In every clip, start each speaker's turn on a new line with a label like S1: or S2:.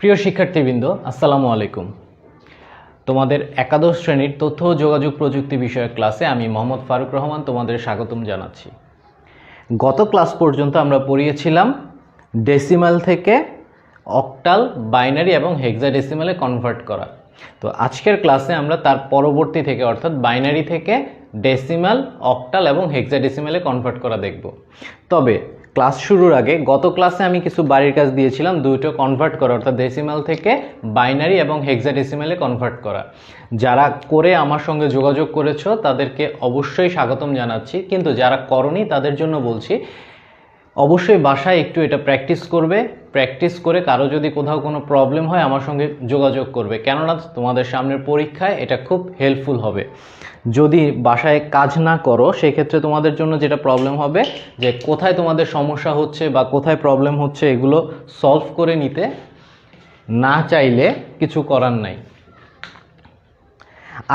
S1: প্রিয় শিক্ষার্থীবৃন্দ, আসসালামু আলাইকুম। তোমাদের একাদশ শ্রেণীর তথ্য ও যোগাযোগ প্রযুক্তি বিষয়ক ক্লাসে আমি মোহাম্মদ ফারুক রহমান তোমাদের স্বাগতম জানাচ্ছি। গত ক্লাস পর্যন্ত আমরা পড়িয়েছিলাম ডেসিমাল থেকে অক্টাল, বাইনারি এবং হেক্সাডেসিমালে কনভার্ট করা। তো আজকের ক্লাসে আমরা তার পরবর্তী থেকে অর্থাৎ বাইনারি থেকে ডেসিমাল, অক্টাল এবং হেক্সাডেসিমালে কনভার্ট করা দেখব। তবে ক্লাস শুরুর আগে গত ক্লাসে আমি কিছু বাড়ির কাজ দিয়েছিলাম দুটো কনভার্ট করা, অর্থাৎ ডেসিমাল থেকে বাইনারি এবং হেক্সাডেসিমালে কনভার্ট করা। যারা করে আমার সঙ্গে যোগাযোগ করেছো তাদেরকে অবশ্যই স্বাগতম জানাচ্ছি, কিন্তু যারা করনি তাদের জন্য বলছি অবশ্যই বাসায় একটু এটা প্র্যাকটিস করবে। প্র্যাকটিস করে কারো যদি কোথাও কোনো প্রবলেম হয় আমার সঙ্গে যোগাযোগ করবে, কেননা তোমাদের সামনের পরীক্ষায় এটা খুব হেল্পফুল হবে। যদি বাসায় কাজ না করো সেক্ষেত্রে তোমাদের জন্য যেটা প্রবলেম হবে যে কোথায় তোমাদের সমস্যা হচ্ছে বা কোথায় প্রবলেম হচ্ছে এগুলো সলভ করে নিতে না চাইলে কিছু করার নাই।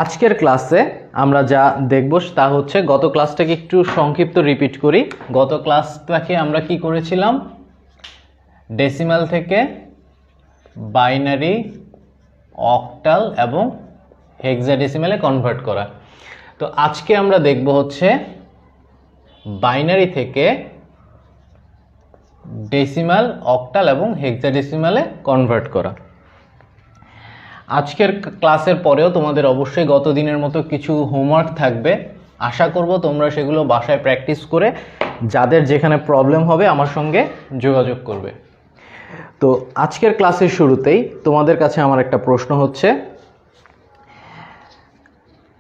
S1: আজকের ক্লাসে আমরা যা দেখব তা হচ্ছে, গত ক্লাসটাকে একটু সংক্ষিপ্ত রিপিট করি। গত ক্লাসটাকে আমরা কি করেছিলাম? ডেসিমাল থেকে বাইনারি, অক্টাল এবং হেক্সাডেসিমালে কনভার্ট করা। তো আজকে আমরা দেখব হচ্ছে বাইনারি থেকে ডেসিমাল, অক্টাল এবং হেক্সাডেসিমালে কনভার্ট করা। আজকের ক্লাসের পরেও তোমাদের অবশ্যই গত দিনের মতো কিছু হোমওয়ার্ক থাকবে। আশা করব তোমরা সেগুলো বাসায় প্র্যাকটিস করে যাদের যেখানে প্রবলেম হবে আমার সঙ্গে যোগাযোগ করবে। তো আজকের ক্লাসের শুরুতেই তোমাদের কাছে আমার একটা প্রশ্ন হচ্ছে,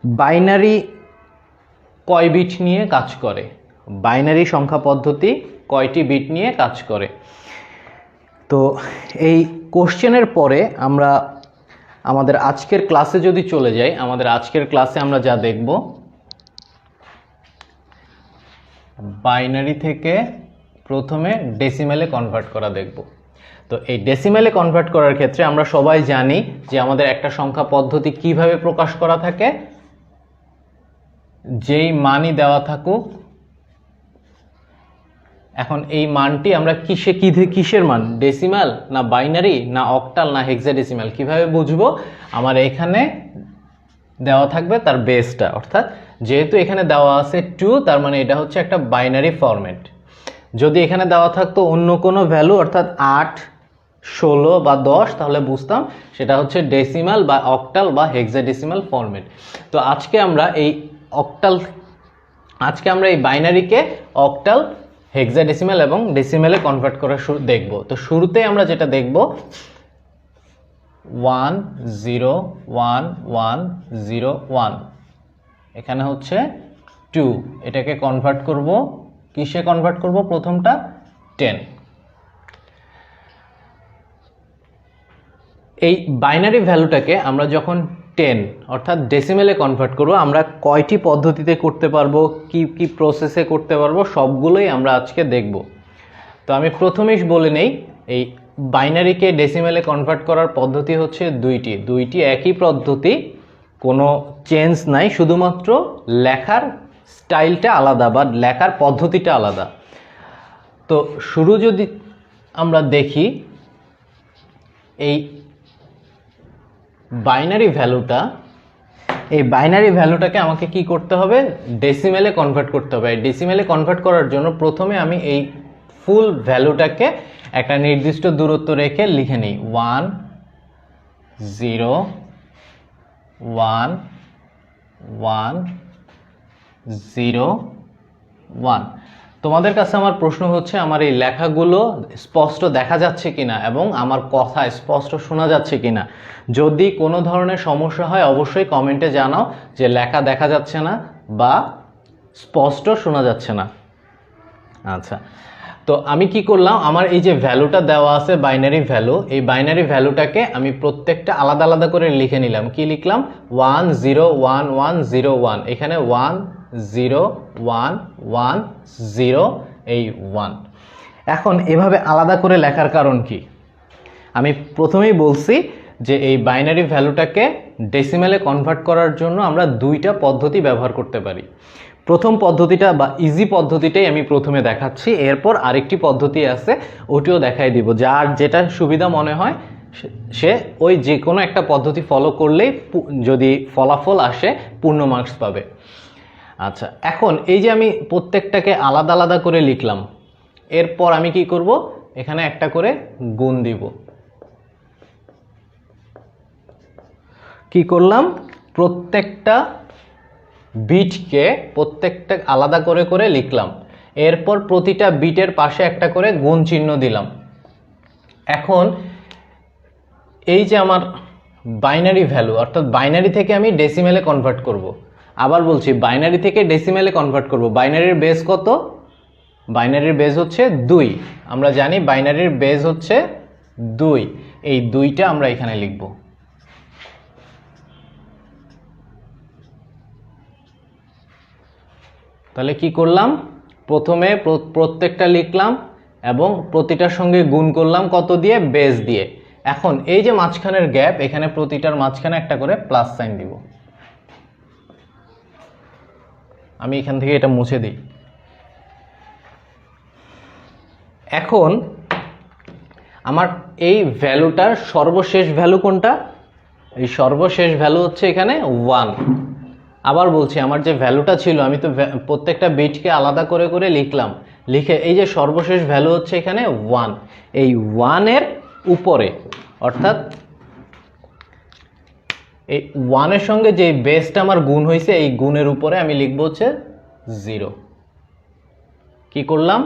S1: বাইনারি কয় বিট নিয়ে কাজ করে? বাইনারি সংখ্যা পদ্ধতি কয়টি বিট নিয়ে কাজ করে? তো এই কোশ্চেনের পরে আমরা আমাদের আজকের ক্লাসে যদি চলে যাই, আমাদের আজকের ক্লাসে আমরা যা দেখব বাইনারি থেকে প্রথমে ডেসিমেলে কনভার্ট করা দেখব। তো এই ডেসিমেলে কনভার্ট করার ক্ষেত্রে আমরা সবাই জানি যে আমাদের একটা সংখ্যা পদ্ধতি কিভাবে প্রকাশ করা থাকে। যেই মানই দেওয়া থাকুক, এখন এই মানটি আমরা কিসের মান, ডেসিমাল না বাইনারি না অক্টাল না হেক্সাডেসিমাল, কিভাবে বুঝবো? আমার এখানে দেওয়া থাকবে তার বেসটা, অর্থাৎ যেহেতু এখানে দেওয়া আছে 2, তার মানে এটা হচ্ছে একটা বাইনারি ফরম্যাট। যদি এখানে দেওয়া থাকতো অন্য কোনো ভ্যালু অর্থাৎ 8, 16 বা 10, তাহলে বুঝতাম সেটা হচ্ছে ডেসিমাল বা অক্টাল বা হেক্সাডেসিমাল ফরম্যাট। তো আজকে আমরা এই বাইনারিকে অক্টাল, হেক্সাডেসিমাল এবং ডেসিমেলে কনভার্ট করা দেখব। তো শুরুতে আমরা যেটা দেখব 1 0 1 1 0 1, এখানে হচ্ছে 2, এটাকে কনভার্ট করব কিসে কনভার্ট করব? প্রথমটা 10। এই বাইনারি ভ্যালুটাকে আমরা যখন 10 অর্থাৎ ডেসিমেলে কনভার্ট করব, আমরা কয়টি পদ্ধতিতে করতে পারবো, কি প্রসেসে করতে পারবো, সবগুলোই আমরা আজকে দেখব। তো আমি প্রথমেই বলে নেই, এই বাইনারিকে ডেসিমেলে কনভার্ট করার পদ্ধতি হচ্ছে দুইটি একই পদ্ধতি, কোনো চেঞ্জ নাই, শুধুমাত্র লেখার স্টাইলটা আলাদা বা লেখার পদ্ধতিটা আলাদা। তো শুরু যদি আমরা দেখি, এই বাইনারি ভ্যালুটাকে আমাকে কি করতে হবে? ডেসিমেলে কনভার্ট করতে হবে। ডেসিমেলে কনভার্ট করার জন্য প্রথমে আমি এই ফুল ভ্যালুটাকে একটা নির্দিষ্ট দূরত্ব রেখে লিখে নিই 1 0 1 1 0 1। তোমাদের কাছে আমার প্রশ্ন হচ্ছে, আমার এই লেখাগুলো স্পষ্ট দেখা যাচ্ছে কিনা এবং আমার কথা স্পষ্ট শোনা যাচ্ছে কিনা। যদি কোনো ধরনের সমস্যা হয় অবশ্যই কমেন্টে জানাও যে লেখা দেখা যাচ্ছে না বা স্পষ্ট শোনা যাচ্ছে না। আচ্ছা, তো আমি কি করলাম, আমার এই যে ভ্যালুটা দেওয়া আছে বাইনারি ভ্যালু, এই বাইনারি ভ্যালুটাকে আমি প্রত্যেকটা আলাদা আলাদা করে লিখে নিলাম। কি লিখলাম? 1 0 1 1 0 1, এখানে 1 0 1 1 0, এই 1। এখন এভাবে আলাদা করে লেখার কারণ কি? আমি প্রথমেই বলছি যে এই বাইনারি ভ্যালুটাকে ডেসিমেলে কনভার্ট করার জন্য আমরা দুইটা পদ্ধতি ব্যবহার করতে পারি। প্রথম পদ্ধতিটা বা ইজি পদ্ধতিটাই আমি প্রথমে দেখাচ্ছি, এরপর আরেকটি পদ্ধতি আছে ওটিও দেখাই দিব। যার যেটা সুবিধা মনে হয় সে ওই যে কোনো একটা পদ্ধতি ফলো করলেই যদি ফলাফল আসে পূর্ণ মার্কস পাবে। আচ্ছা, এখন এই যে আমি প্রত্যেকটাকে আলাদা আলাদা করে লিখলাম, এরপর আমি কি করব, এখানে একটা করে গুণ দিব। কি করলাম, প্রত্যেকটা বিটকে প্রত্যেকটা আলাদা করে করে লিখলাম, এরপর প্রতিটা বিটের পাশে একটা করে গুণ চিহ্ন দিলাম। এখন এই যে আমার বাইনারি ভ্যালু, অর্থাৎ বাইনারি থেকে আমি ডেসিমেলে কনভার্ট করব। আবার বলছি, বাইনারি থেকে ডেসিমেলে কনভার্ট করব। বাইনারির বেস কত? বাইনারির বেস হচ্ছে 2। আমরা জানি বাইনারির বেস হচ্ছে 2। এই 2টা আমরা এখানে লিখব। তাহলে কি করলাম, প্রথমে প্রত্যেকটা লিখলাম এবং প্রতিটার সঙ্গে গুণ করলাম কত দিয়ে? বেস দিয়ে। এখন এই যে মাঝখানের গ্যাপ, এখানে প্রতিটার মাঝখানে একটা করে প্লাস সাইন দিব। আমি এখান থেকে এটা মুছে দিই। এখন আমার এই ভ্যালুটার সর্বশেষ ভ্যালু কোনটা? এই সর্বশেষ ভ্যালু হচ্ছে এখানে 1। আবার বলছি, আমার যে ভ্যালুটা ছিল, আমি তো প্রত্যেকটা বিটকে আলাদা করে করে লিখলাম, লিখে এই যে সর্বশেষ ভ্যালু হচ্ছে এখানে 1। এই 1 এর উপরে, অর্থাৎ এই 1 এর সঙ্গে যে বেসটা আমার গুণ হয়েছে, এই গুণের উপরে আমি লিখব হচ্ছে 0। কি করলাম,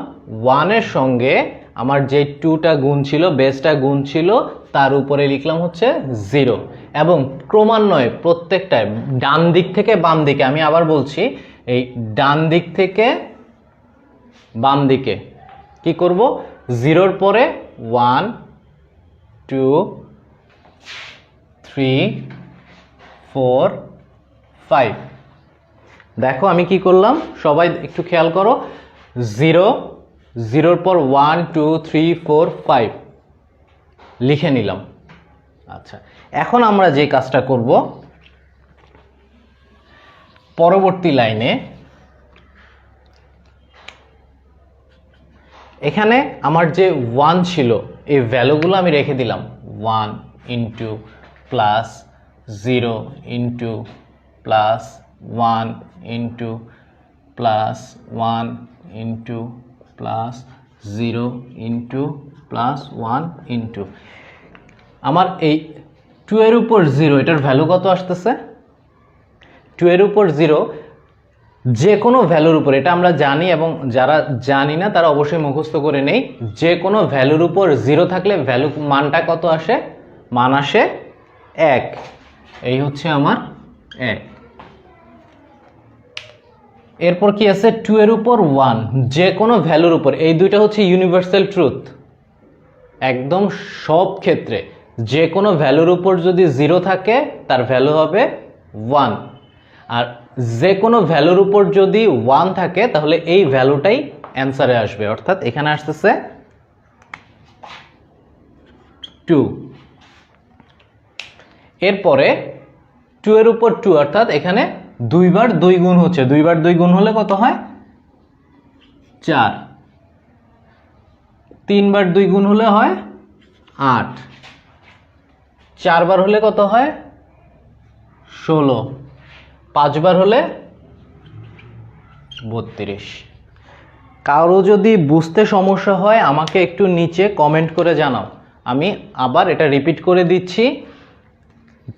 S1: 1 এর সঙ্গে আমার যে 2টা গুণ ছিল, বেসটা গুণ ছিল, তার উপরে লিখলাম হচ্ছে 0। এবং ক্রমান্বয়ে প্রত্যেকটায় ডান দিক থেকে বাম দিকে, আমি আবার বলছি, এই ডান দিক থেকে বাম দিকে কি করব, 0-র পরে 1 2 3 4 5। দেখো আমি কি করলাম, সবাই একটু খেয়াল করো, 0-0-র পর 1 2 3 4 5 লিখে নিলাম। আচ্ছা, এখন আমরা যে কাজটা করব, পরবর্তী লাইনে এখানে আমার যে 1 ছিল, এই ভ্যালুগুলো আমি রেখে দিলাম। 1 into plus 0 into plus 1 into plus 1 into plus 0 into plus 1 into, আমার এই 2 এর উপর 0, এটার ভ্যালু কত আসতেছে? 2 এর উপর 0 যে কোনো ভ্যালুর উপর, এটা আমরা জানি, এবং যারা জানি না তারা অবশ্যই মুখস্থ করে নেই। যে কোনো ভ্যালুর উপর 0 থাকলে ভ্যালু মানটা কত আসে? মান আসে 1। এই হচ্ছে আমার 1। এরপর কি আছে? 2 এর উপর 1, যে কোনো ভ্যালুর উপর। এই দুইটা হচ্ছে ইউনিভার্সাল ট্রুথ, একদম সব ক্ষেত্রে যে কোনো ভ্যালুর উপর যদি 0 থাকে তার ভ্যালু হবে 1, আর যে কোনো ভ্যালুর উপর যদি 1 থাকে তাহলে এই ভ্যালুটাই অ্যান্সারে আসবে, অর্থাৎ এখানে আসতেছে 2। এরপরে 2 এর উপর 2, অর্থাৎ এখানে 2 বার 2 গুণ হচ্ছে, 2 বার 2 গুণ হলে কত হয়? 4। 3 বার 2 গুণ হলে হয় 8। 4 বার হলে কত হয়? 16। 5 বার হলে 32। কারো যদি বুঝতে সমস্যা হয় আমাকে একটু নিচে কমেন্ট করে জানাও, আমি আবার এটা রিপিট করে দিচ্ছি।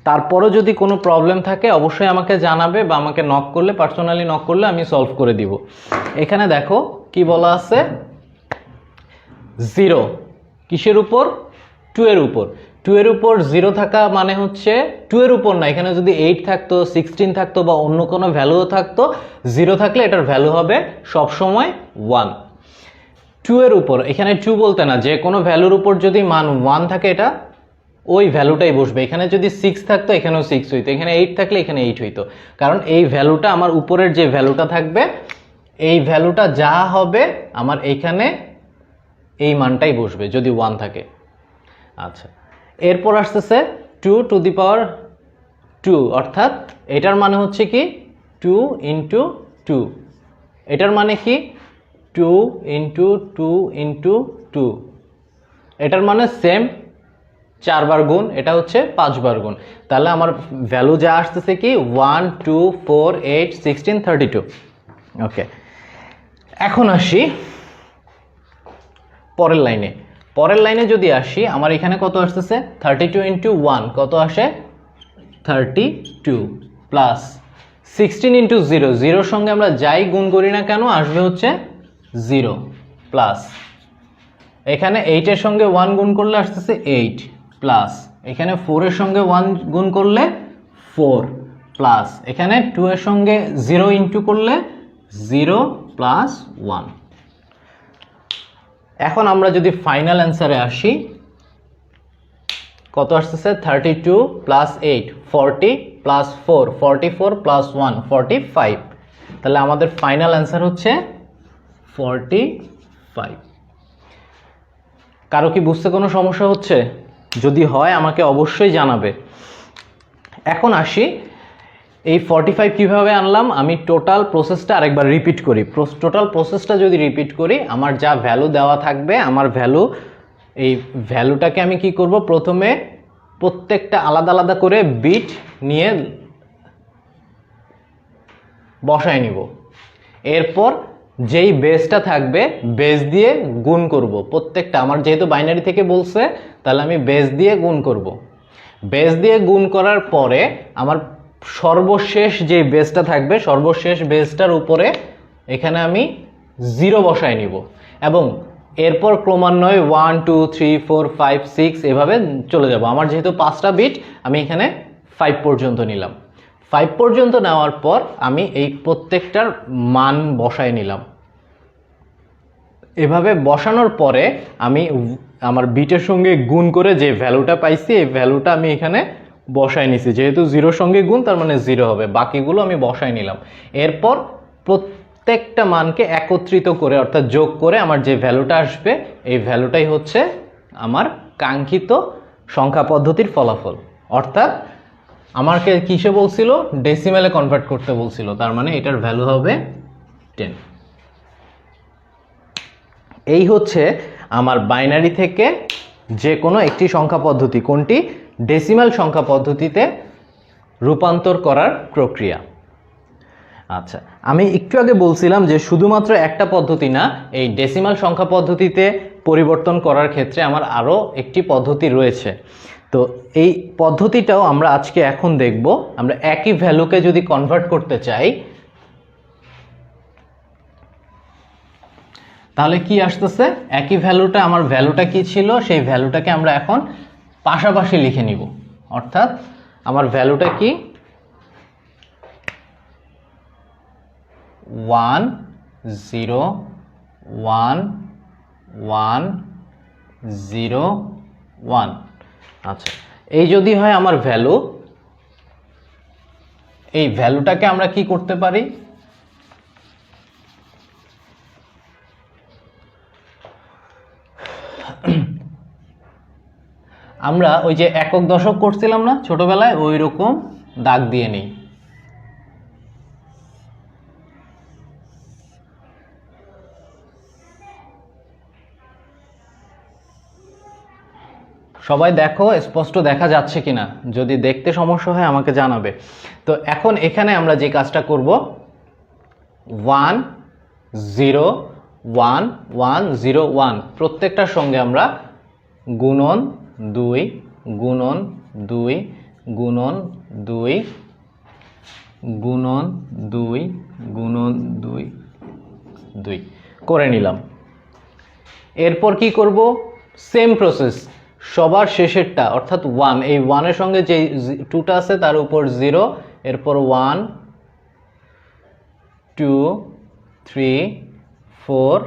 S1: তারপরও যদি কোনো প্রবলেম থাকে অবশ্যই আমাকে জানাবে, বা আমাকে নক করলে, পার্সোনালি নক করলে আমি সলভ করে দিব। এখানে দেখো কি বলা আছে, 0 কিসের উপর? 2 এর উপর। 2 এর উপর 0 থাকা মানে হচ্ছে 2 এর উপর না, এখানে যদি 8 থাকতো, 16 থাকতো, বা অন্য কোনো ভ্যালুও থাকতো, 0 থাকলে এটার ভ্যালু হবে সবসময় 1। 2 এর উপর, এখানে 2 বলতে না, যে কোনো ভ্যালুর উপর যদি মান 1 থাকে এটা ওই ভ্যালুটাই বসবে। এখানে যদি 6 থাকতো এখানেও 6 হইতো, এখানে 8 থাকলে এখানে 8 হইতো, কারণ এই ভ্যালুটা আমার উপরের যে ভ্যালুটা থাকবে, এই ভ্যালুটা যা হবে আমার এইখানে এই মানটাই বসবে যদি 1 থাকে। আচ্ছা, এরপর আসতেছে 2 টু দি পাওয়ার 2, অর্থাৎ এটার মানে হচ্ছে কি 2 ইন্টু 2। এটার মানে কি 2 ইন্টু 2 ইন্টু 2। এটার মানে সেম 4 বার গুণ, এটা হচ্ছে 5 বার গুণ। তাহলে আমার ভ্যালু যা আসতেছে কি 1 2 4 8 16 32। ওকে, এখন আসি পরের লাইনে। পরের লাইনে যদি আসি, আমার এখানে কত আসতেছে 32 ইন্টু 1 কত আসে 32 প্লাস 16 ইন্টু 0, 0-র সঙ্গে আমরা যাই গুণ করি না কেন আসবে হচ্ছে 0 প্লাস এখানে 8-এর সঙ্গে 1 গুণ করলে আসতেছে 8 প্লাস এখানে 4-এর সঙ্গে 1 গুণ করলে 4 প্লাস এখানে 2-এর সঙ্গে 0 ইন্টু করলে 0 প্লাস 1। এখন আমরা যদি ফাইনাল অ্যান্সারে আসি, কত আসতেছে 32 প্লাস 8 40 প্লাস 4 44 প্লাস 1 45। তাহলে আমাদের ফাইনাল অ্যান্সার হচ্ছে 45। কারো কি বুঝতে কোনো সমস্যা হচ্ছে? যদি হয় আমাকে অবশ্যই জানাবে। এখন আসি এই 45 কিভাবে আনলাম, আমি টোটাল প্রসেসটা আরেকবার রিপিট করি। টোটাল প্রসেসটা যদি রিপিট করি, আমার যা ভ্যালু দেওয়া থাকবে, আমার ভ্যালু, এই ভ্যালুটাকে আমি কি করব, প্রথমে প্রত্যেকটা আলাদা আলাদা করে বিট নিয়ে বসায় নিব। এরপর যেই বেসটা থাকবে বেস দিয়ে গুণ করব প্রত্যেকটা। আমার যেহেতু বাইনারি থেকে বলছে, তাহলে আমি বেস দিয়ে গুণ করব। বেস দিয়ে গুণ করার পরে আমার সর্বশেষ যে বেসটা থাকবে, সর্বশেষ বেসটার উপরে এখানে আমি 0 বসায় নিব এবং এরপর ক্রমান্বয়ে 1 2 3 4 5 6 এভাবে চলে যাব। আমার যেহেতু 5টা বিট, আমি এখানে 5 পর্যন্ত নিলাম। 5 পর্যন্ত নেওয়ার পর আমি এই প্রত্যেকটার মান বসায় নিলাম। এভাবে বসানোর পরে আমি আমার বিটের সঙ্গে গুণ করে যে ভ্যালুটা পাইছি, এই ভ্যালুটা আমি এখানে বসায় নিছি। যেহেতু 0-র সঙ্গে গুণ, তার মানে 0 হবে, বাকিগুলো আমি বসায় নিলাম। এরপর প্রত্যেকটা মানকে একত্রিত করে অর্থাৎ যোগ করে আমার যে ভ্যালুটা আসবে, এই ভ্যালুটাই হচ্ছে আমার কাঙ্ক্ষিত সংখ্যা পদ্ধতির ফলাফল। অর্থাৎ আমাকে কিসে বলছিল, ডেসিমেলে কনভার্ট করতে বলছিল, তার মানে এটার ভ্যালু হবে 10। এই হচ্ছে আমার বাইনারি থেকে যে কোনো একটি সংখ্যা পদ্ধতি, কোনটি, ডেসিমাল সংখ্যা পদ্ধতিতে রূপান্তর করার প্রক্রিয়া। আচ্ছা, আমি একটু আগে বলছিলাম যে শুধুমাত্র একটা পদ্ধতি না, এই ডেসিমাল সংখ্যা পদ্ধতিতে পরিবর্তন করার ক্ষেত্রে আমার আরও একটি পদ্ধতি রয়েছে। তো এই পদ্ধতিটাও আমরা আজকে এখন দেখব। আমরা একই ভ্যালুকে যদি কনভার্ট করতে চাই, তাহলে কি আসতেছে, একই ভ্যালুটা, আমার ভ্যালুটা কি ছিল, সেই ভ্যালুটাকে আমরা এখন পাশাপাশি লিখে নিব। অর্থাৎ আমার ভ্যালুটা কি 1 0 1 1 0 1। আচ্ছা, এই যদি হয় আমার ভ্যালু, এই ভ্যালুটাকে আমরা কি করতে পারি, আমরা ওই যে একক দশক করছিলাম না ছোটবেলায়, ওই রকম দাগ দিয়ে নেই। সবাই দেখো স্পষ্ট দেখা যাচ্ছে কিনা, যদি দেখতে সমস্যা হয় আমাকে জানাবে। তো এখন এখানে আমরা যে কাজটা করব, 1 0 1 1 0 1 প্রত্যেকটার সঙ্গে আমরা গুণন 2 গুণন 2 গুণন 2 গুণন 2 গুণন 2 2 করে নিলাম। এরপর কি করব, সেম প্রসেস, সবার শেষেরটা অর্থাৎ 1, এই 1-এর সঙ্গে যে 2টা আছে তার উপর 0, এরপর 1 2 3 4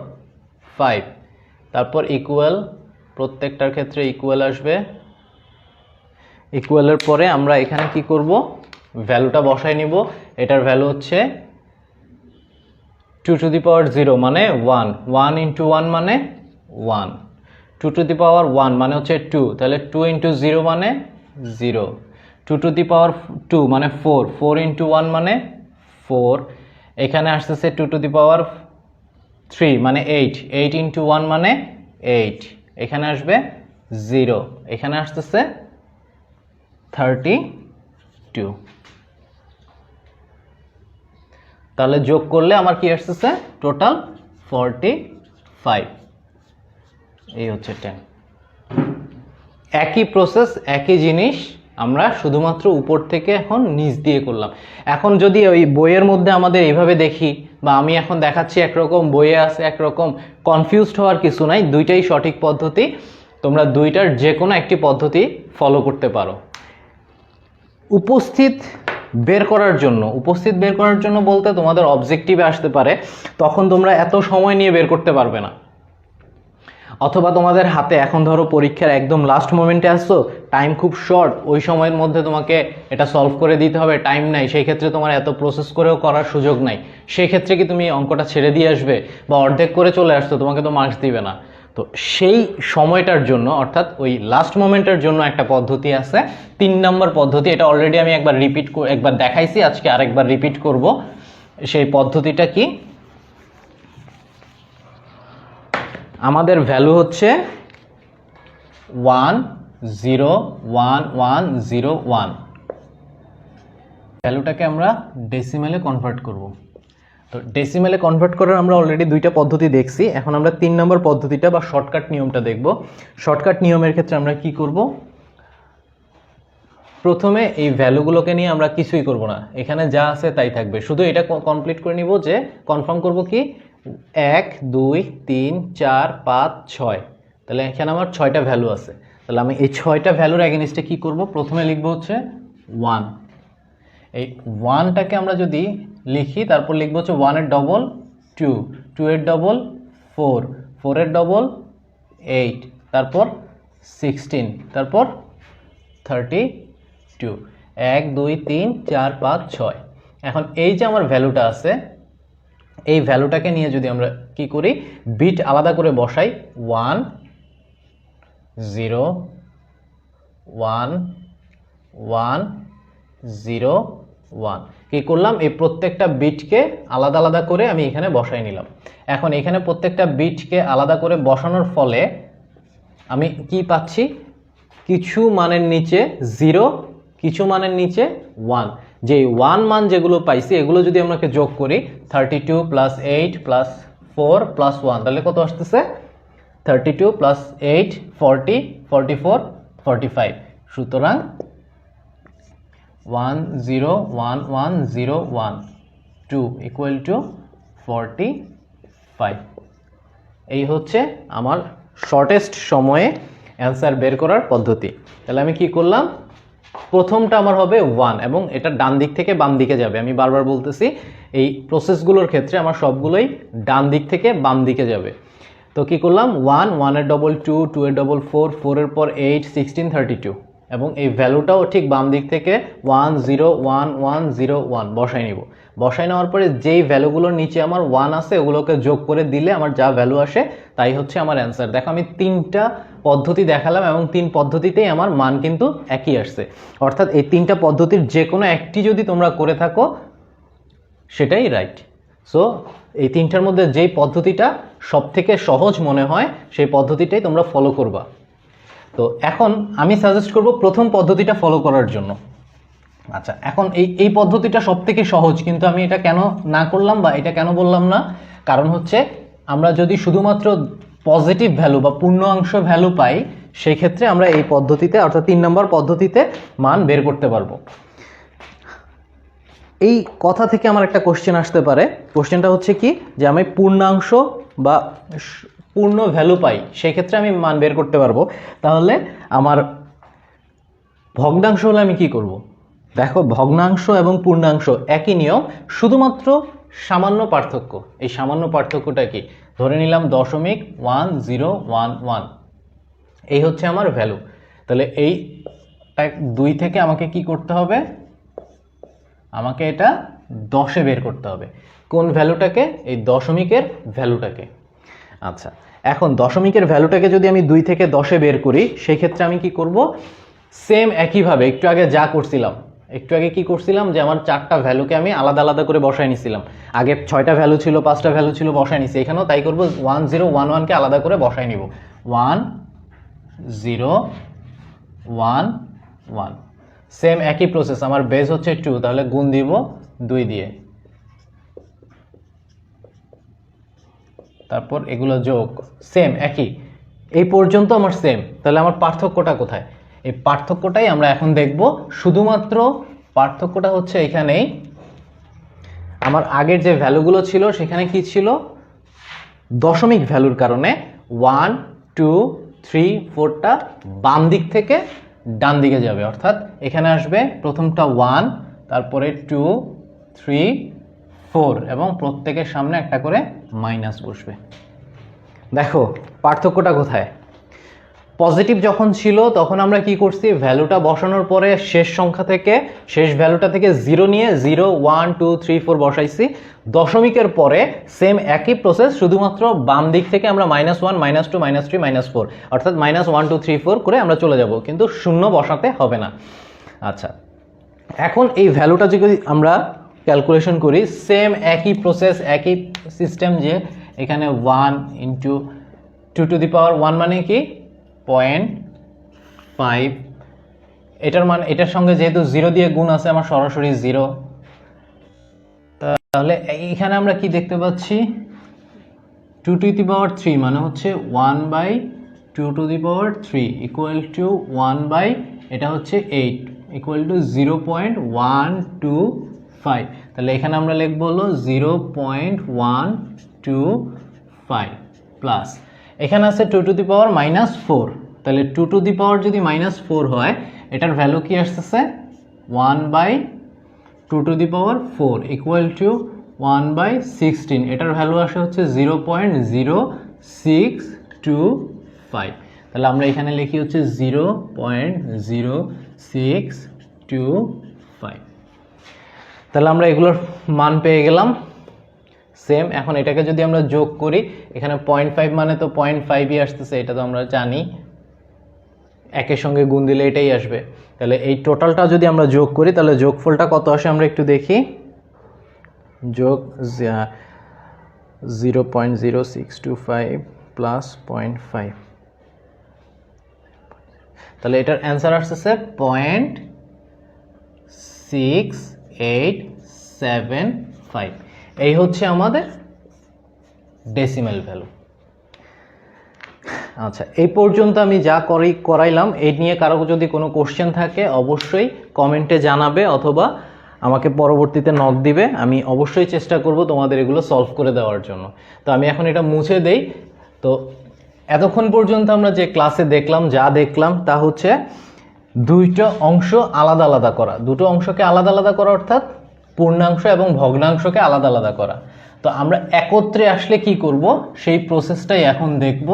S1: 5, তারপর ইকুয়াল, প্রত্যেকটার ক্ষেত্রে ইকুয়াল আসবে। ইকুয়ালের পরে আমরা এখানে কি করব, ভ্যালুটা বসাই নিব। এটার ভ্যালু হচ্ছে 2 টু দি পাওয়ার 0 মানে 1, 1 ইন্টু 1 মানে 1, 2 টু দি পাওয়ার 1 মানে হচ্ছে 2, তাহলে 2 ইন্টু 0 মানে 0, 2 টু দি পাওয়ার 2 মানে 4, 4 ইন্টু 1 মানে 4, এখানে আসতেছে 2 টু দি পাওয়ার 3 মানে 8, 8 ইন্টু 1 মানে 8, এখানে আসবে 0, এখানে আসতেছে 32, তাহলে যোগ করলে আমার কি আসতেছে টোটাল 45, এই হচ্ছে 10। একই প্রসেস, একই জিনিস, আমরা শুধুমাত্র উপর থেকে এখন নিচ দিয়ে করলাম। এখন যদি ওই বইয়ের মধ্যে আমাদের এইভাবে দেখি, বা আমি এখন দেখাচ্ছি একরকম, বইয়ে আছে একরকম, কনফিউজড হওয়ার কিছু নাই, দুইটাই সঠিক পদ্ধতি। তোমরা দুইটার যে কোনো একটি পদ্ধতি ফলো করতে পারো। উপস্থিত বের করার জন্য বলতে তোমাদের অবজেক্টিভে আসতে পারে, তখন তোমরা এত সময় নিয়ে বের করতে পারবে না। অথবা তোমাদের হাতে এখন ধরো পরীক্ষার একদম লাস্ট মোমেন্টে আসছো, টাইম খুব শর্ট, ওই সময়ের মধ্যে তোমাকে এটা সলভ করে দিতে হবে, টাইম নাই, সেই ক্ষেত্রে তোমার এত প্রসেস করেও করার সুযোগ নাই। সেই ক্ষেত্রে কি তুমি অঙ্কটা ছেড়ে দিয়ে আসবে বা অর্ধেক করে চলে আসছো, তোমাকে তো মার্কস দিবে না। তো সেই সময়টার জন্য, অর্থাৎ ওই লাস্ট মোমেন্টের জন্য একটা পদ্ধতি আছে, 3 নম্বর পদ্ধতি। এটা অলরেডি আমি একবার দেখাইছি, আজকে আরেকবার রিপিট করব। সেই পদ্ধতিটা কি? আমাদের ভ্যালু হচ্ছে 1 0 1 1 0 1, ভ্যালুটাকে আমরা ডেসিমেলে কনভার্ট করব। তো ডেসিমেলে কনভার্ট করার আমরা অলরেডি দুইটা পদ্ধতি দেখছি, এখন আমরা 3 নম্বর পদ্ধতিটা বা শর্টকাট নিয়মটা দেখব। শর্টকাট নিয়মের ক্ষেত্রে আমরা কি করব? প্রথমে এই ভ্যালুগুলোকে নিয়ে আমরা কিছুই করব না, এখানে যা আছে তাই থাকবে, শুধু এটা কমপ্লিট করে নিব, যে কনফার্ম করব কি 1 2 3 4 5 6, তাহলে এখানে আমার 6টা ভ্যালু আছে। তাহলে আমি এই 6টা ভ্যালুর এগেইনস্টে কি করব? প্রথমে লিখব হচ্ছে 1, এই 1টাকে আমরা যদি লিখি, তারপর লিখব হচ্ছে 1 এর ডবল 2, 2 এর ডবল 4, 4 এর ডবল 8, তারপর 16, তারপর 32, 1 2 3 4 5 6। এখন এই যে আমার ভ্যালুটা আছে, এই ভ্যালুটাকে নিয়ে যদি আমরা কি করি, বিট আলাদা করে বসাই, 1 0 1 1 0 1, কি করলাম? এই প্রত্যেকটা বিটকে আলাদা আলাদা করে আমি এখানে বসাই নিলাম। এখন এখানে প্রত্যেকটা বিটকে আলাদা করে বসানোর ফলে আমি কি পাচ্ছি? কিছু মানের নিচে 0, কিছু মানের নিচে 1। যে 1 মান যেগুলো পাইছি, এগুলো যদি আমাকে যোগ করি, 32 প্লাস 8 প্লাস 4 প্লাস 1, তাহলে কত আসতেছে? 32 প্লাস 8 40 44 45। সুতরাং 1 0 1 1 0 1 2 ইকুয়াল টু 45। এই হচ্ছে আমার শর্টেস্ট সময়ে অ্যান্সার বের করার পদ্ধতি। তাহলে আমি কি করলাম? প্রথমটা আমার হবে 1, এবং এটা ডান দিক থেকে বাম দিকে যাবে। আমি বারবার বলতেছি, এই প্রসেসগুলোর ক্ষেত্রে আমার সবগুলোই ডান দিক থেকে বাম দিকে যাবে। তো কি করলাম? 1 1 এর ডবল 2, 2 এর ডবল 4, 4 এর পর 8 16 32, এবং এই ভ্যালুটাও ঠিক বাম দিক থেকে 1 0 1 1 0 1 বসাই নিব। বসাই নেওয়ার পরে যেই ভ্যালুগুলোর নিচে আমার 1 আছে, ওগুলোকে যোগ করে দিলে আমার যা ভ্যালু আসে তাই হচ্ছে আমার অ্যান্সার। দেখো, আমি 3টা পদ্ধতি দেখালাম এবং 3 পদ্ধতিতেই আমার মান কিন্তু একই আসছে। অর্থাৎ এই 3টা পদ্ধতির যে কোনো একটি যদি তোমরা করে থাকো, সেটাই রাইট। সো এই 3টার মধ্যে যেই পদ্ধতিটা সবথেকে সহজ মনে হয়, সেই পদ্ধতিটাই তোমরা ফলো করবা। তো এখন আমি সাজেস্ট করব প্রথম পদ্ধতিটা ফলো করার জন্য। আচ্ছা, এখন এই পদ্ধতিটা সবথেকে সহজ, কিন্তু আমি এটা কেন না করলাম বা এটা কেন বললাম না? কারণ হচ্ছে, আমরা যদি শুধুমাত্র পজিটিভ ভ্যালু বা পূর্ণাংশ ভ্যালু পাই, সেই ক্ষেত্রে আমরা এই পদ্ধতিতে, অর্থাৎ 3 নম্বর পদ্ধতিতে মান বের করতে পারবো। এই কথা থেকে আমার একটা কোশ্চেন আসতে পারে। কোশ্চেনটা হচ্ছে কি, যে আমি পূর্ণাংশ বা পূর্ণ ভ্যালু পাই, সেই ক্ষেত্রে আমি মান বের করতে পারবো, তাহলে আমার ভগ্নাংশ হলে আমি কি করব? দেখো, ভগ্নাংশ এবং পূর্ণাংশ একই নিয়ম, শুধুমাত্র সামান্য পার্থক্য। এই সামান্য পার্থক্যটা কি? ধরে নিলাম 0.1011, এই হচ্ছে আমার ভ্যালু। তাহলে এই 2 থেকে আমাকে কি করতে হবে? আমাকে এটা 10-এ বের করতে হবে। কোন ভ্যালুটাকে? এই দশমিকের ভ্যালুটাকে। আচ্ছা, এখন দশমিকের ভ্যালুটাকে যদি আমি 2 থেকে 10-এ বের করি, সেই ক্ষেত্রে আমি কি করব? সেম একইভাবে একটু আগে যা করছিলাম, একটু আগে কি করছিলাম, যে আমার 4টা ভ্যালুকে আমি আলাদা আলাদা করে বসায় নিছিলাম। আগে 6টা ভ্যালু ছিল, 5টা ভ্যালু ছিল, বসায় নিছি। এখানেও তাই করব, 1011কে আলাদা করে বসায় নিব। 1 0 1 1 সেম একই প্রসেস আমার বেস হচ্ছে 2 তাহলে গুণ দিব 2 দিয়ে তারপর এগুলো যোগ সেম একই এই পর্যন্ত আমার সেম তাহলে আমার পার্থক্যটা কোথায় এই পার্থক্যটাই আমরা এখন দেখব শুধুমাত্র পার্থক্যটা হচ্ছে এখানেই আমার আগের যে ভ্যালুগুলো ছিল সেখানে কি ছিল দশমিক ভ্যালুর কারণে 1 2 3 4টা বাম দিক থেকে ডান দিকে যাবে অর্থাৎ এখানে আসবে প্রথমটা 1 তারপরে 2 3 4 এবং প্রত্যেকের সামনে একটা করে মাইনাস বসবে দেখো পার্থক্যটা কোথায় পজিটিভ যখন ছিল তখন আমরা কি করছি ভ্যালুটা বসানোর পরে শেষ সংখ্যা থেকে শেষ ভ্যালুটা থেকে 0 নিয়ে 0 1 2 3 4 বসাইছি দশমিকের পরে সেম একই প্রসেস শুধুমাত্র বাম দিক থেকে আমরা -1 -2 -3 -4 অর্থাৎ -1 2 3 4 করে আমরা চলে যাব কিন্তু শূন্য বসাতে হবে না আচ্ছা এখন এই ভ্যালুটা যদি আমরা ক্যালকুলেশন করি সেম একই প্রসেস একই সিস্টেম যে এখানে 1 * 2 টু দি পাওয়ার 1 মানে কি 0.5 এটার মান এটার সঙ্গে যেহেতু 0 দিয়ে গুণ আছে আমার সরাসরি 0 তাহলে এখানে আমরা কি দেখতে পাচ্ছি 2 টু দি পাওয়ার 3 মানে হচ্ছে 1/2 to the power 3 equal to 1 এটা হচ্ছে 8 ইকুয়াল টু 0.125 তাহলে এখানে আমরা লিখব হলো 0.125 প্লাস এখানে আছে 2 টু দি পাওয়ার -4 তাহলে 2 টু দি পাওয়ার যদি -4 হয় এটার ভ্যালু কি আসছে 1/2 to the power 4 equal to 1/16 এটার ভ্যালু আসে হচ্ছে 0.0625 তাহলে আমরা এখানে লিখি হচ্ছে 0.0625 তাহলে আমরা এগুলোর মান পেয়ে গেলাম সেম এখন এটাকে যদি আমরা যোগ করি এখানে 0.5 মানে তো 0.5ই আসতেছে এটা তো আমরা জানি একের সঙ্গে গুণ দিলে এটাই আসবে তাহলে এই টোটালটা যদি আমরা যোগ করি তাহলে যোগফলটা কত আসে আমরা একটু দেখি যোগ 0.0625 প্লাস 0.5 তাহলে এটার অ্যান্সার আসছে 0.6875 এই হচ্ছে আমাদের ডেসিমাল ভ্যালু আচ্ছা এই পর্যন্ত আমি যা করাইলাম এই নিয়ে কারো যদি কোনো কোশ্চেন থাকে অবশ্যই কমেন্টে জানাবে অথবা আমাকে পরবর্তীতে নক দিবে আমি অবশ্যই চেষ্টা করব তোমাদের এগুলো সলভ করে দেওয়ার জন্য তো আমি এখন এটা মুছে দেই তো এতক্ষণ পর্যন্ত আমরা যে ক্লাসে দেখলাম যা দেখলাম তা হচ্ছে দুইটা অংশ আলাদা আলাদা করা দুটো অংশকে আলাদা আলাদা করা অর্থাৎ পূর্ণাংশ এবং ভগ্নাংশকে আলাদা আলাদা করা তো আমরা একত্রে আসলে কি করব সেই প্রসেসটাই এখন দেখব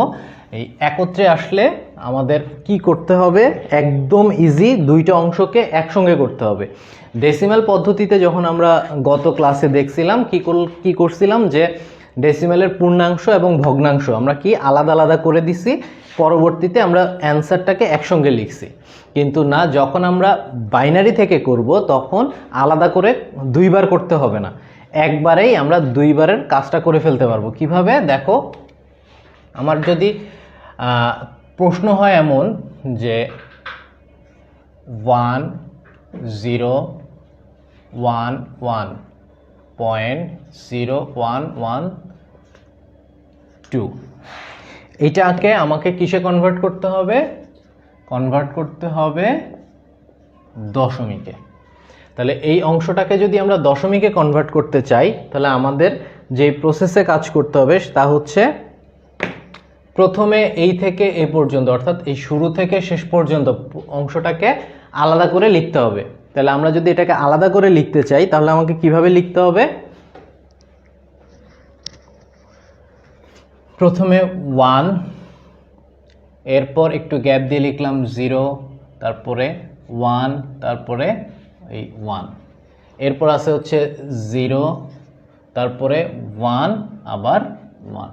S1: এই একত্রে আসলে আমাদের কি করতে হবে একদম ইজি দুইটা অংশকে একসঙ্গে করতে হবে ডেসিমাল পদ্ধতিতে যখন আমরা গত ক্লাসে দেখছিলাম কি করছিলাম যে ডেসিমালের পূর্ণাংশ এবং ভগ্নাংশ আমরা কি আলাদা আলাদা করে দিছি পরবর্তীতে আমরা অ্যান্সারটাকে একসঙ্গে লিখছি কিন্তু না যখন আমরা বাইনারি থেকে করব তখন আলাদা করে দুইবার করতে হবে না একবারেই আমরা দুইবারের কাজটা করে ফেলতে পারবো কিভাবে দেখো আমার যদি প্রশ্ন হয় এমন যে 1.011.0112 এটাকে আমাকে কিসে কনভার্ট করতে হবে দশমিকে তাহলে এই অংশটাকে যদি আমরা দশমিকে কনভার্ট করতে চাই তাহলে আমাদের যে প্রসেসে কাজ করতে হবে তা হচ্ছে প্রথমে এই থেকে এই পর্যন্ত অর্থাৎ এই শুরু থেকে শেষ পর্যন্ত অংশটাকে আলাদা করে লিখতে হবে তাহলে আমরা যদি এটাকে আলাদা করে লিখতে চাই তাহলে আমাকে কিভাবে লিখতে হবে প্রথমে 1 এরপর একটু গ্যাপ দিয়ে লিখলাম 0 তারপরে 1 তারপরে এই 1 এরপর আছে হচ্ছে 0 তারপরে 1 আবার 1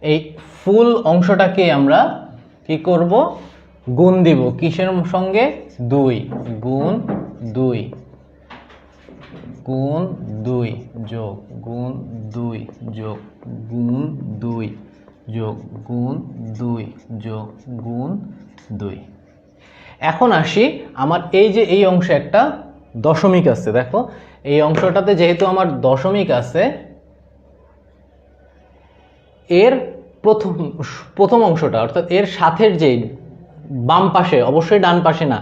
S1: এই ফুল অংশটাকে আমরা কি করব গুণ দিব কিসের সঙ্গে 2 গুণ 2 যোগ গুণ 2 যোগ গুণ 2 যোগ গুণ 2 যোগ গুণ 2। এখন আসি আমার এই যে এই অংশে একটা দশমিক আছে, দেখো এই অংশটাতে যেহেতু আমার দশমিক আছে, এর প্রথম অংশটা অর্থাৎ এর সাথের যে বাম পাশে, অবশ্যই ডান পাশে না,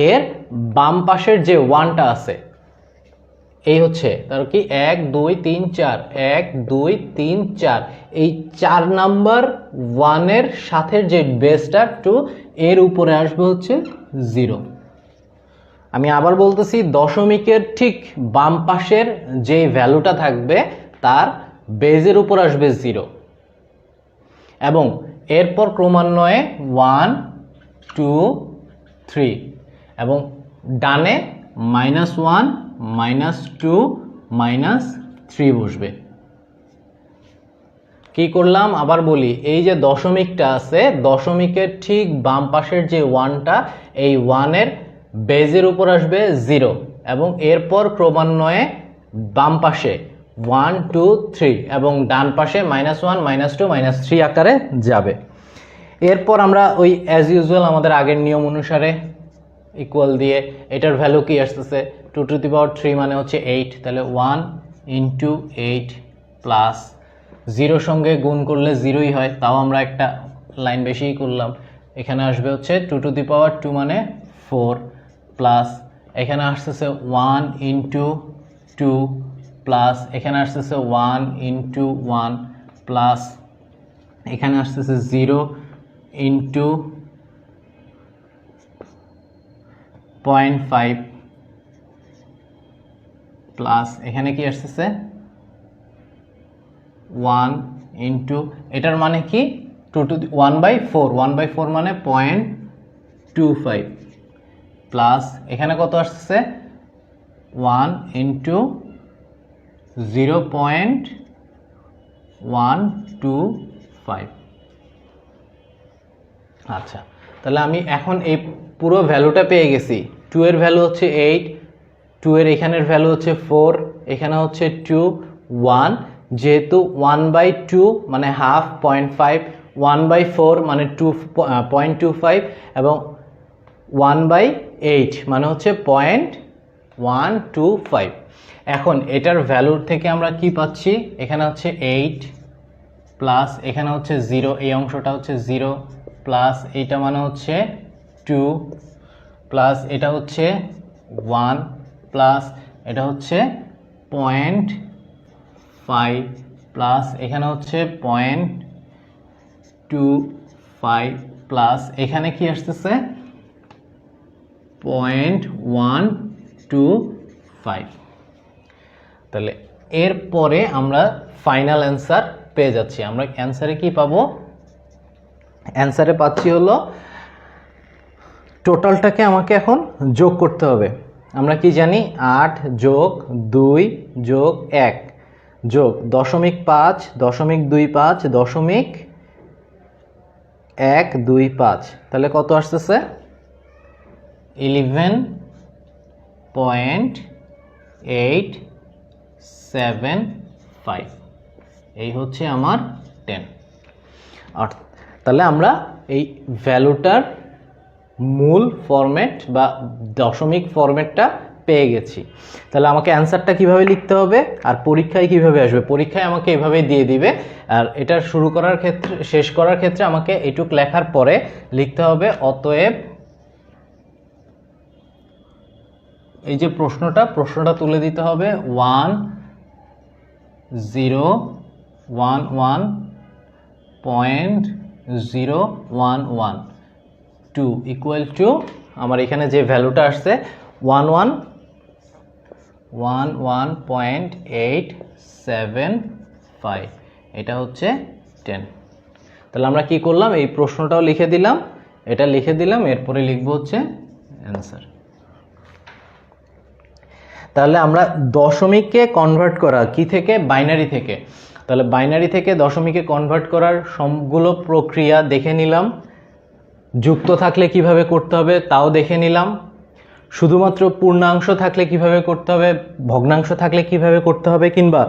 S1: এর বাম পাশের যে ওয়ানটা আছে এই হচ্ছে তার কি 1 2 3 4, 1 2 3 4, এই 4 নাম্বার ওয়ানের সাথে যে বেসটা 2 এর উপরে আসবে হচ্ছে 0। আমি আবার বলতেছি, দশমিকের ঠিক বাম পাশের যে ভ্যালুটা থাকবে তার বেজের উপর আসবে 0 এবং এরপর ক্রমান্বয়ে 1 2 3 এবং ডানে -1 -2 -3 বসবে। কি করলাম আবার বলি, এই যে দশমিকটা আছে, দশমিকের ঠিক বাম পাশের যে ওয়ানটা, এই ওয়ানের বেজের উপর আসবে 0 এবং এরপর ক্রমান্বয়ে বাম পাশে 1 2 3 এবং ডান পাশে -1 -2 -3 আকারে যাবে। এরপর আমরা ওই অ্যাজ ইউজুয়াল আমাদের আগের নিয়ম অনুসারে ইকুয়াল দিয়ে এটার ভ্যালু কি আসতেছে 2 টু দি পাওয়ার 3 মানে হচ্ছে 8, তাহলে 1 ইন্টু 8 প্লাস 0 সঙ্গে গুণ করলে 0ই হয়, তাও আমরা একটা লাইন বেশিই করলাম। এখানে আসবে হচ্ছে 2 টু দি পাওয়ার 2 মানে 4 প্লাস এখানে আসতেছে 1 ইন্টু 2 প্লাস এখানে আসতেছে 1 ইন্টু 1 প্লাস এখানে আসতেছে 0 ইন্টু 0.5 প্লাস এখানে কি আসতেছে 1 ইন্টু, এটার মানে কি 2 টু 1/4, 1/4 মানে 0.25 প্লাস এখানে কত আসছে 1 ইন্টু 0.125। আচ্ছা, তাহলে আমি এখন এই পুরো ভ্যালুটা পেয়ে গেছি। 2 এর ভ্যালু হচ্ছে 8, 2 এর এখানের ভ্যালু হচ্ছে 4, এখানে হচ্ছে 2, 1, যেহেতু 1/2 মানে হাফ 0.5, 1/4 মানে 0.25 এবং 1/8 মানে হচ্ছে 0.125। এখন এটার ভ্যালুর থেকে আমরা কি পাচ্ছি, এখানে হচ্ছে 8 প্লাস এখানে হচ্ছে 0, এই অংশটা হচ্ছে 0 প্লাস এইটা মানে হচ্ছে 2 প্লাস এটা হচ্ছে 1 প্লাস এটা হচ্ছে 0.5 প্লাস এখানে হচ্ছে 0.25 প্লাস এখানে কি আসতেছে 0.125। তাহলে এরপরে আমরা ফাইনাল অ্যান্সার পেয়ে যাচ্ছি। আমরা অ্যান্সারে কি পাবো, অ্যান্সারে পাচ্ছি হলো টোটালটাকে আমাকে এখন যোগ করতে হবে। আমরা কি জানি 8 যোগ 2 যোগ 1 যোগ 0.5 0.25 0.125, তাহলে কত আসতেছে 11.875, এই হচ্ছে আমার 10। আর তাহলে আমরা এই ভ্যালুটার মূল ফরম্যাট বা দশমিক ফরম্যাটটা পেয়ে গেছি। তাহলে আমাকে অ্যান্সারটা কিভাবে লিখতে হবে আর পরীক্ষায় কিভাবে আসবে, পরীক্ষায় আমাকে এভাবেই দিয়ে দিবে। আর এটা শুরু করার ক্ষেত্রে, শেষ করার ক্ষেত্রে আমাকে এটুক লেখার পরে লিখতে হবে অতএব, এই যে প্রশ্নটা তুলে দিতে হবে 1011.0112 ইকুয়াল টু আমার এখানে যে ভ্যালুটা আসছে 11.875, এটা হচ্ছে 10। তাহলে আমরা কি করলাম, এই প্রশ্নটাও লিখে দিলাম, এটা লিখে দিলাম, এরপরে লিখবো হচ্ছে অ্যান্সার। তাহলে আমরা দশমিককে কনভার্ট করা কি থেকে, বাইনারি থেকে। তাহলে বাইনারি থেকে দশমিকে কনভার্ট করার সবগুলো প্রক্রিয়া দেখে নিলাম, যুক্ত থাকলে কিভাবে করতে হবে তাও দেখে নিলাম, শুধুমাত্র পূর্ণাংশ থাকলে কিভাবে করতে হবে, ভগ্নাংশ থাকলে কিভাবে করতে হবে, কিংবা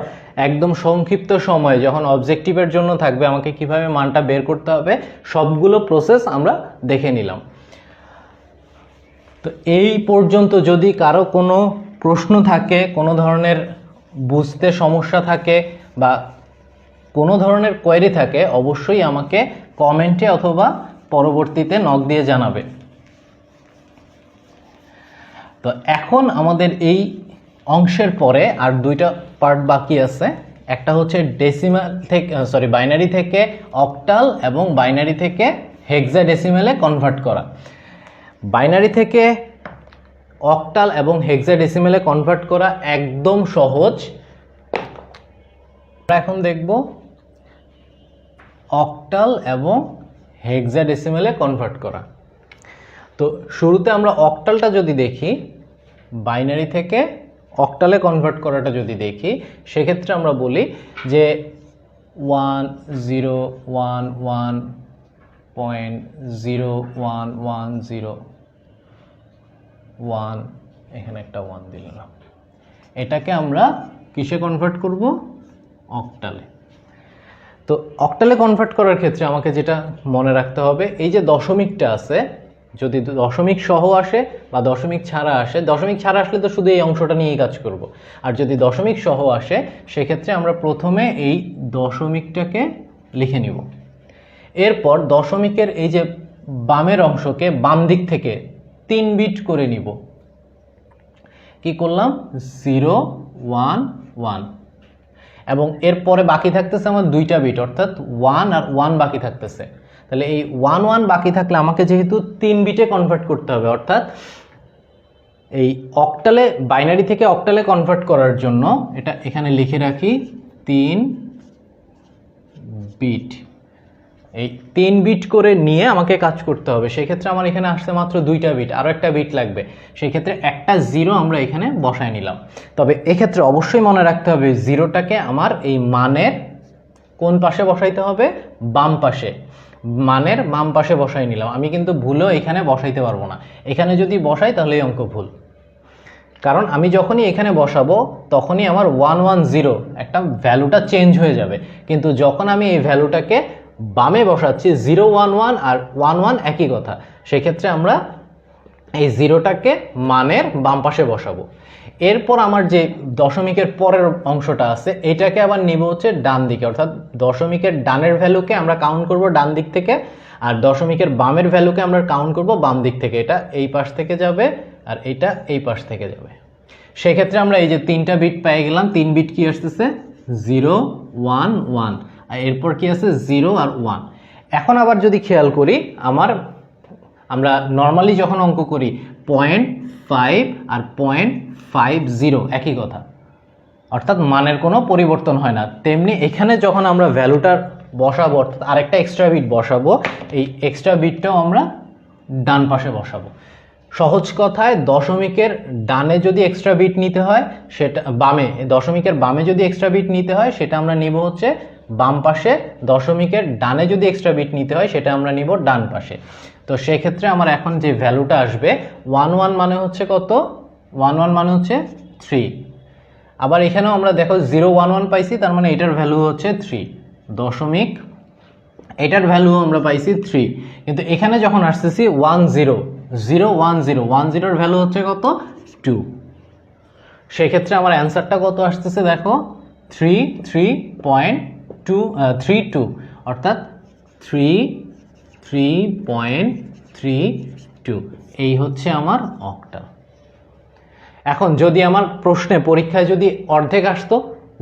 S1: একদম সংক্ষিপ্ত সময়ে যখন অবজেক্টিভের জন্য থাকবে আমাকে কিভাবে মানটা বের করতে হবে, সবগুলো প্রসেস আমরা দেখে নিলাম। তো এই পর্যন্ত যদি কারো কোনো প্রশ্ন থাকে, কোনো ধরনের বুঝতে সমস্যা থাকে বা কোনো ধরনের কোয়েরি থাকে, অবশ্যই আমাকে কমেন্টে অথবা পরবর্তীতে নক দিয়ে জানাবে। তো এখন আমাদের এই অংশের পরে আর দুইটা পার্ট বাকি আছে। একটা হচ্ছে ডেসিমাল থেকে বাইনারি থেকে অক্টাল এবং বাইনারি থেকে হেক্সাডেসিমেলে কনভার্ট করা। বাইনারি থেকে অক্টাল এবং হেক্সাডেসিমেলে কনভার্ট করা একদম সহজ। আমরা এখন দেখব অক্টাল এবং হেক্সাডেসিমেলে কনভার্ট করা। তো শুরুতে আমরা অক্টালটা যদি দেখি, বাইনারি থেকে অক্টালে কনভার্ট করাটা যদি দেখি, সেক্ষেত্রে আমরা বলি যে 101.01101, এখানে একটা 1 দিলাম, এটাকে আমরা কিসে কনভার্ট করব? অক্টালে। তো অক্টালে কনভার্ট করার ক্ষেত্রে আমাকে যেটা মনে রাখতে হবে, এই যে দশমিকটা আছে, যদি দশমিক সহ আসে বা দশমিক ছাড়া আসে, দশমিক ছাড়া আসলে তো শুধু এই অংশটা নিয়েই কাজ করব। আর যদি দশমিক সহ আসে, সেক্ষেত্রে আমরা প্রথমে এই দশমিকটাকে লিখে নিব। এরপর দশমিকের এই যে বামের অংশকে বাম দিক থেকে 3 বিট করে নিব। কি করলাম? 0 1 1, এবং এরপরে বাকি থাকতেছে আমার 2টা বিট, অর্থাৎ 1 আর 1 বাকি থাকতেছে। তাহলে এই 1 1 বাকি থাকলে আমাকে যেহেতু 3 বিটে কনভার্ট করতে হবে, অর্থাৎ এই অক্টালে, বাইনারি থেকে অক্টালে কনভার্ট করার জন্য এটা এখানে লিখে রাখি 3 বিট। এই 3 বিট করে নিয়ে আমাকে কাজ করতে হবে। সেক্ষেত্রে আমার এখানে আসছে মাত্র 2টা বিট, আরও একটা বিট লাগবে। সেক্ষেত্রে একটা 0 আমরা এখানে বসায় নিলাম। তবে এক্ষেত্রে অবশ্যই মনে রাখতে হবে, 0টাকে আমার এই মানের কোন পাশে বসাইতে হবে? বাম পাশে। মানের বাম পাশে বসাই নিলাম। আমি কিন্তু ভুলেও এখানে বসাইতে পারবো না। এখানে যদি বসাই তাহলে এই অঙ্ক ভুল, কারণ আমি যখনই এখানে বসাবো তখনই আমার 110 একটা ভ্যালুটা চেঞ্জ হয়ে যাবে। কিন্তু যখন আমি এই ভ্যালুটাকে বামে বসাচ্ছি, 011 আর 11 একই কথা, সেক্ষেত্রে আমরা এই 0টাকে মানের বাম পাশে বসাবো। এরপর আমার যে দশমিকের পরের অংশটা আছে, এটাকে আবার নিব হচ্ছে ডান দিকে, অর্থাৎ দশমিকের ডানের ভ্যালুকে আমরা কাউন্ট করব ডান দিক থেকে, আর দশমিকের বামের ভ্যালুকে আমরা কাউন্ট করব বাম দিক থেকে। এটা এই পাশ থেকে যাবে আর এটা এই পাশ থেকে যাবে। সেক্ষেত্রে আমরা এই যে 3টা বিট পেয়ে গেলাম। 3 বিট কি আসতেছে? 0 1 1, আর এরপর কি আছে? 0 আর 1। এখন আবার যদি খেয়াল করি, আমরা নর্মালি যখন অঙ্ক করি 0.5 আর 0.50 একই কথা, অর্থাৎ মানের কোনো পরিবর্তন হয় না। তেমনি এখানে যখন আমরা ভ্যালুটার বসাবো, অর্থাৎ আরেকটা এক্সট্রা বিট বসাবো, এই এক্সট্রা বিটটাও আমরা ডান পাশে বসাবো। সহজ কথায়, দশমিকের ডানে যদি এক্সট্রা বিট নিতে হয়, সেটা বামে, দশমিকের বামে যদি এক্সট্রা বিট নিতে হয়, সেটা আমরা নিব হচ্ছে বাম পাশে। দশমিকের ডানে যদি এক্সট্রা বিট নিতে হয়, সেটা আমরা নিব ডান পাশে। তো সেক্ষেত্রে আমার এখন যে ভ্যালুটা আসবে, 11 মানে হচ্ছে কত? 11 মানে হচ্ছে 3। আবার এখানেও আমরা দেখো 011 পাইছি, তার মানে এটার ভ্যালু হচ্ছে 3 দশমিক, এটার ভ্যালু আমরা পাইছি 3। কিন্তু এখানে যখন আসতেছি 10 ভ্যালু হচ্ছে কত? 2। সেক্ষেত্রে আমার অ্যান্সারটা কত আসতেছে দেখো, 3.32, অর্থাৎ 3.32। এই হচ্ছে আমার অক্টাল। এখন যদি আমার প্রশ্নে, পরীক্ষায় যদি অর্ধেক আসতো,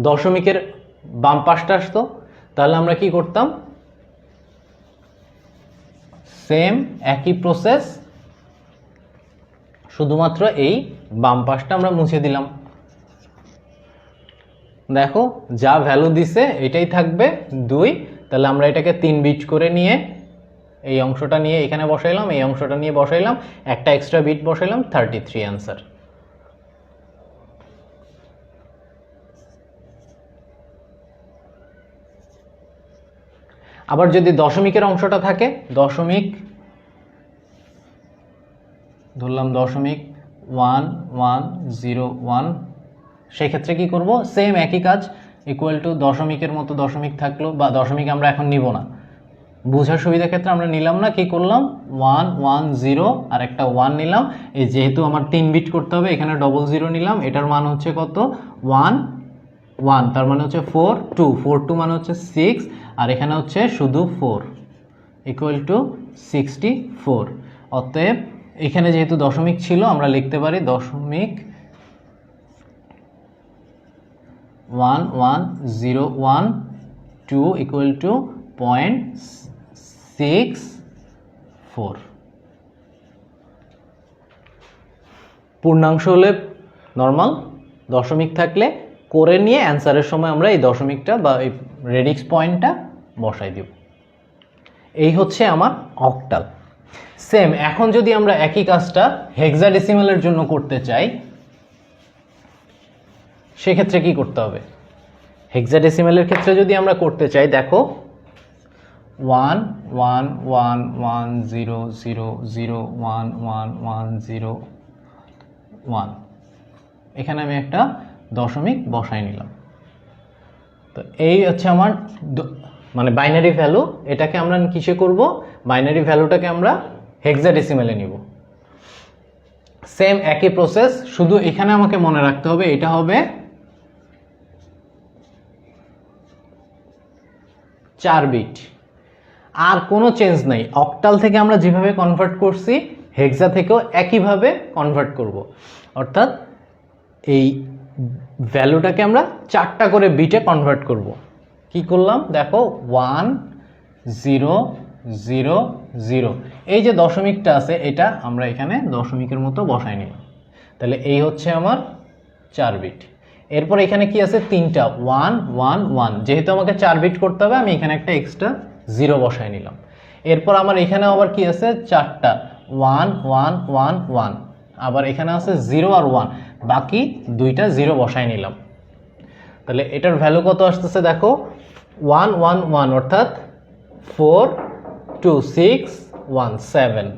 S1: দশমিকের বাম পাশটা আসতো, তাহলে আমরা কি করতাম? সেম একই প্রসেস, শুধুমাত্র এই বাম পাশটা আমরা মুছে দিলাম। দেখো যা ভ্যালু দিছে এটাই থাকবে 2। তাহলে আমরা এটাকে 3 বিট করে নিয়ে এই অংশটা নিয়ে এখানে বসাইলাম, এই অংশটা নিয়ে বসাইলাম, একটা এক্সট্রা বিট বসাইলাম, 33 অ্যান্সার। আবার যদি দশমিকের অংশটা থাকে, দশমিক ধরলাম, দশমিক 1101, সেই ক্ষেত্রে কি করব, সেম একই কাজ, ইকুয়াল টু দশমিকের মতো দশমিক থাকলো, বা দশমিক আমরা এখন নিব না, বোঝার সুবিধার ক্ষেত্রে আমরা নিলাম না, কি করলাম 110 আর একটা 1 নিলাম, এই যেহেতু আমার 3 বিট করতে হবে এখানে 00 নিলাম, এটার মান হচ্ছে কত 1 1, তার মানে হচ্ছে 42 মানে হচ্ছে 6, আর এখানে হচ্ছে শুধু 4, ইকুয়াল টু 64। অতএব এখানে যেহেতু দশমিক ছিল আমরা লিখতে পারি দশমিক 11012 ইকুয়াল টু 0.64। পূর্ণাংশ হলে নর্মাল, দশমিক থাকলে করে নিয়ে অ্যান্সারের সময় আমরা এই দশমিকটা বা এই রেডিক্স পয়েন্টটা বসাই দিব। এই হচ্ছে আমার অক্টাল। সেম এখন যদি আমরা একই কাজটা হেক্সাডেসিমালের জন্য করতে চাই, সেক্ষেত্রে কি করতে হবে? হেক্সাডেসিমালের ক্ষেত্রে যদি আমরা করতে চাই, দেখো 11110011101, এখানে আমি একটা দশমিক বসাই নিলাম। তো এই হচ্ছে আমার মানে বাইনারি ভ্যালু। এটাকে আমরা কিসে করব? বাইনারি ভ্যালুটাকে আমরা হেক্সাডেসিমালে নিব। সেম একই প্রসেস, শুধু এখানে আমাকে মনে রাখতে হবে এটা হবে 4 বিট, আর কোনো চেঞ্জ নাই। অক্টাল থেকে আমরা যেভাবে কনভার্ট করছি হেক্সা থেকেও একইভাবে কনভার্ট করব, অর্থাৎ এই ভ্যালুটাকে আমরা 4টা করে বিটে কনভার্ট করব। কি করলাম দেখো 1000, এই যে দশমিকটা আছে এটা আমরা এখানে দশমিকের মতো বসাই নিলাম। তাহলে এই হচ্ছে আমার 4 বিট। এরপর এখানে কি আছে 3টা 111, যেহেতু আমাকে 4 বিট করতে হবে আমি এখানে একটা এক্সট্রা 0 বসাই নিলাম। এরপর আমার এখানে আবার কি আছে 4টা 1111, আবার এখানে আছে 0 আর 1, বাকি 2টা 0 বসাই নিলাম। তাহলে এটার ভ্যালু কত আসতেছে দেখো 111, অর্থাৎ 42617।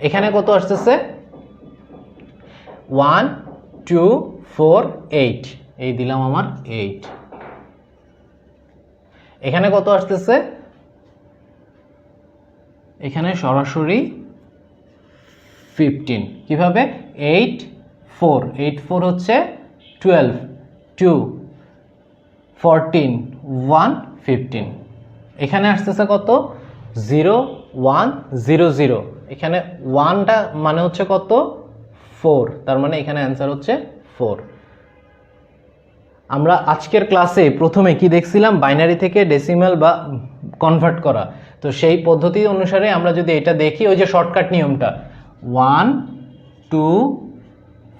S1: এখানে কত আসতেছে 1248, এই দিলাম আমার 8। এখানে কত আসতেছে, এখানে সরাসরি 15। কিভাবে 84 হচ্ছে 12, 2, 14, 1, 15। এখানে আসতেছে কত 0100, এখানে 1টা মানে হচ্ছে কত 4, তার মানে এখানে অ্যান্সার হচ্ছে 4। আমরা আজকের ক্লাসে প্রথমে কি দেখছিলাম, বাইনারি থেকে ডেসিমাল বা কনভার্ট করা। তো সেই পদ্ধতি অনুসারে আমরা যদি এটা দেখি, ওই যে শর্টকাট নিয়মটা 1 2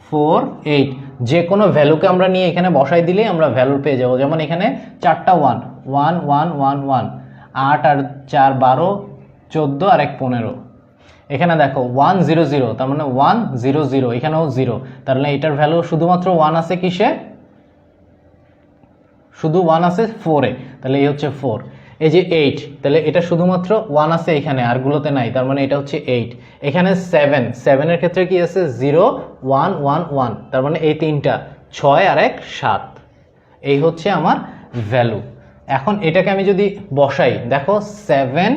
S1: 4 8, যে কোনো ভ্যালুকে আমরা নিয়ে এখানে বসাই দিলেই আমরা ভ্যালু পেয়ে যাবো। যেমন এখানে 4টা 1 1 1 1 1, 8 আর 4 12, 14 আর 1 15। এখানে দেখো 100, তার মানে 100, এখানেও 0, তার মানে এটার ভ্যালু শুধুমাত্র 1 আছে কিসে, শুধু 1 আছে 4-এ, তাহলে এই হচ্ছে 4। এই যে 8, তাহলে এটা শুধুমাত্র 1 আছে এখানে, আরগুলোতে নাই, তার মানে এটা হচ্ছে 8। এখানে 7 এর ক্ষেত্রে কি আছে 0 1 1 1, তার মানে এই 3টা 6 আর 1 7। এই হচ্ছে আমার ভ্যালু। এখন এটাকে আমি যদি বসাই, দেখো 7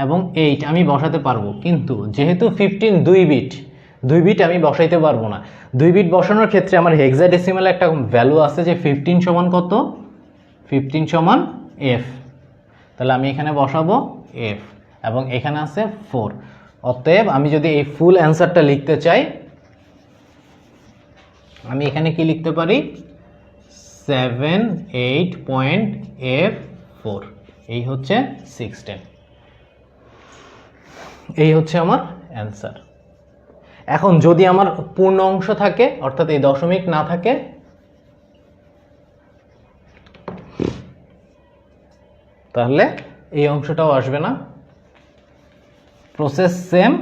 S1: এবং 8 আমি বসাতে পারবো, কিন্তু যেহেতু 15 2 বিট আমি বসাইতে পারবো না। 2 বিট বসানোর ক্ষেত্রে আমার হেক্সাডেসিমালে একটা ভ্যালু আছে যে 15 সমান কত, 15 সমান f, তাহলে আমি এখানে বসাবো f, এবং এখানে আছে 4। অতএব আমি যদি এই ফুল অ্যান্সারটা লিখতে চাই, আমি এখানে কি লিখতে পারি 78.f4, এই হচ্ছে 16। এই হচ্ছে আমার অ্যান্সার। এখন যদি আমার পূর্ণ অংশ থাকে, অর্থাৎ এই দশমিক না থাকে, তাহলে এই অংশটাও আসবে না। প্রসেস সেম,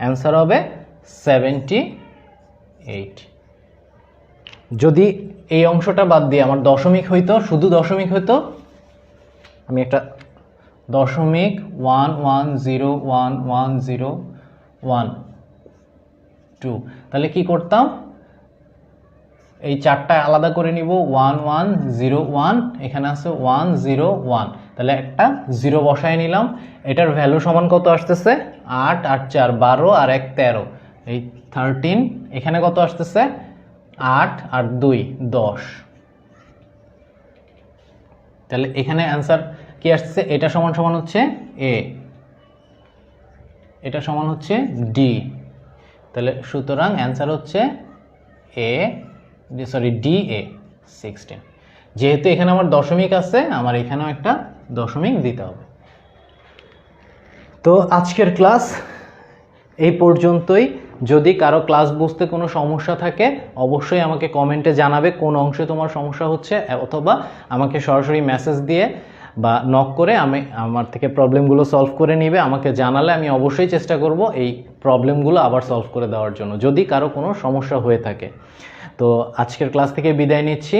S1: অ্যান্সার হবে 78। যদি এই অংশটা বাদ দিয়ে আমার দশমিক হইতো, শুধু দশমিক হইতো, আমি একটা 0.110110 1 2, তাহলে কি করতাম, এই চারটা আলাদা করে নিব, 1 1 0 1, এখানে আছে 1 0 1, তাহলে একটা 0 বসায় নিলাম। এটার ভ্যালু সমান কত আসতেছে, 8 8 4 12 আর 1 13, এই 13। এখানে কত আসতেছে, 8 আর 2 10, তাহলে এখানে অ্যান্সার কি আসছে, এটা সমান সমান হচ্ছে এ, এটা সমান হচ্ছে ডি। তাহলে সুতরাং অ্যান্সার হচ্ছে এ, সরি ডি এ 16। যেহেতু এখানে আমার দশমিক আছে, আমার এখানেও একটা দশমিক দিতে হবে। তো আজকের ক্লাস এই পর্যন্তই। যদি কারো ক্লাস বুঝতে কোনো সমস্যা থাকে অবশ্যই আমাকে কমেন্টে জানাবে কোন অংশে তোমার সমস্যা হচ্ছে, অথবা আমাকে সরাসরি মেসেজ দিয়ে বা নক করে আমার থেকে প্রবলেমগুলো সলভ করে নিবে। আমাকে জানালে আমি অবশ্যই চেষ্টা করব এই প্রবলেমগুলো আবার সলভ করে দেওয়ার জন্য, যদি কারো কোনো সমস্যা হয়ে থাকে। তো আজকের ক্লাস থেকে বিদায় নিচ্ছি,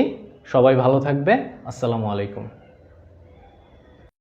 S1: সবাই ভালো থাকবে, আসসালামু আলাইকুম।